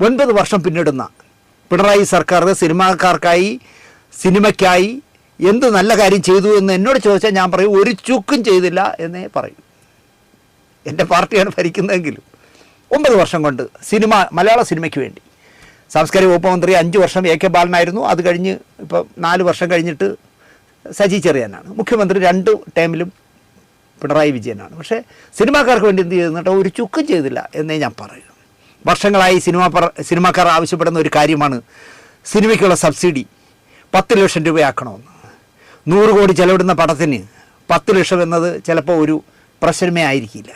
9 വർഷം പിന്നിടുന്ന പിണറായി സർക്കാർ സിനിമാക്കാർക്കായി സിനിമയ്ക്കായി എന്ത് നല്ല കാര്യം ചെയ്തു എന്ന് എന്നോട് ചോദിച്ചാൽ ഞാൻ പറയും ഒരു ചുക്കും ചെയ്തില്ല എന്നേ പറയും. എൻ്റെ പാർട്ടിയാണ് ഭരിക്കുന്നതെങ്കിലും 9 വർഷം കൊണ്ട് മലയാള സിനിമയ്ക്ക് വേണ്ടി സാംസ്കാരിക വകുപ്പ് മന്ത്രി 5 വർഷം AK ബാലനായിരുന്നു. അത് കഴിഞ്ഞ് ഇപ്പം 4 വർഷം കഴിഞ്ഞിട്ട് സജി ചെറിയാനാണ്. മുഖ്യമന്ത്രി 2 ടൈമിലും പിണറായി വിജയനാണ്. പക്ഷേ സിനിമാക്കാർക്ക് വേണ്ടി എന്ത് ചെയ്തിട്ട് ഒരു ചുക്കും ചെയ്തില്ല എന്നേ ഞാൻ പറയും. വർഷങ്ങളായി സിനിമാക്കാർ ആവശ്യപ്പെടുന്ന ഒരു കാര്യമാണ് സിനിമയ്ക്കുള്ള സബ്സിഡി 10 ലക്ഷം രൂപയാക്കണമെന്ന്. 100 കോടി ചെലവിടുന്ന പടത്തിന് 10 ലക്ഷം എന്നത് ചിലപ്പോൾ ഒരു പ്രശ്നമേ ആയിരിക്കില്ല.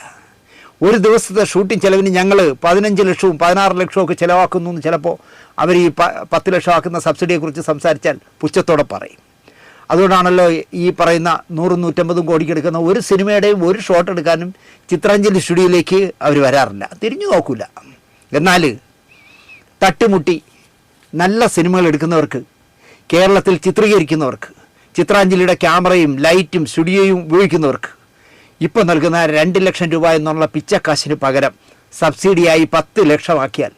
ഒരു ദിവസത്തെ ഷൂട്ടിംഗ് ചിലവിന് ഞങ്ങൾ 15 ലക്ഷവും 16 ലക്ഷവും ഒക്കെ ചിലവാക്കുന്നു എന്ന് ചിലപ്പോൾ അവർ ഈ 10 ലക്ഷം ആക്കുന്ന സബ്സിഡിയെക്കുറിച്ച് സംസാരിച്ചാൽ പുച്ഛത്തോടെ പറയും. അതുകൊണ്ടാണല്ലോ ഈ പറയുന്ന 100-150 കോടിക്ക് എടുക്കുന്ന ഒരു സിനിമയുടെയും ഒരു ഷോട്ട് എടുക്കാനും ചിത്രാഞ്ജലി സ്റ്റുഡിയോയിലേക്ക് അവർ വരാറില്ല, തിരിഞ്ഞു നോക്കില്ല. എന്നാൽ തട്ടിമുട്ടി നല്ല സിനിമകൾ എടുക്കുന്നവർക്ക്, കേരളത്തിൽ ചിത്രീകരിക്കുന്നവർക്ക്, ചിത്രാഞ്ജലിയുടെ ക്യാമറയും ലൈറ്റും സ്റ്റുഡിയോയും ഉപയോഗിക്കുന്നവർക്ക് ഇപ്പോൾ നൽകുന്ന 2 ലക്ഷം രൂപ എന്നുള്ള പിച്ചക്കാശിന് പകരം സബ്സിഡിയായി 10 ലക്ഷമാക്കിയാൽ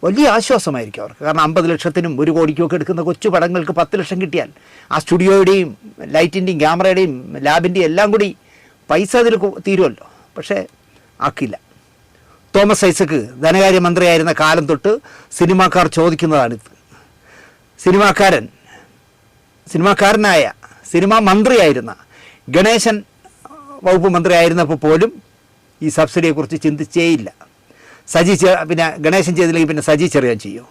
വലിയ ആശ്വാസമായിരിക്കും അവർക്ക്. കാരണം 50 ലക്ഷത്തിനും 1 കോടിക്കുമൊക്കെ എടുക്കുന്ന കൊച്ചു പടങ്ങൾക്ക് 10 ലക്ഷം കിട്ടിയാൽ ആ സ്റ്റുഡിയോയുടെയും ലൈറ്റിൻ്റെയും ക്യാമറയുടെയും ലാബിൻ്റെയും എല്ലാം കൂടി പൈസ അതിൽ തീരുമല്ലോ. പക്ഷേ ആക്കില്ല. തോമസ് ഐസക്ക് ധനകാര്യമന്ത്രിയായിരുന്ന കാലം തൊട്ട് സിനിമാക്കാർ ചോദിക്കുന്നതാണിത്. സിനിമാക്കാരനായ സിനിമാ മന്ത്രിയായിരുന്ന ഗണേശൻ വകുപ്പ് മന്ത്രിയായിരുന്നപ്പോൾ പോലും ഈ സബ്സിഡിയെക്കുറിച്ച് ചിന്തിച്ചേയില്ല. പിന്നെ ഗണേശൻ ചെയ്തില്ലെങ്കിൽ പിന്നെ സജി ചെറിയാൻ ചെയ്യും.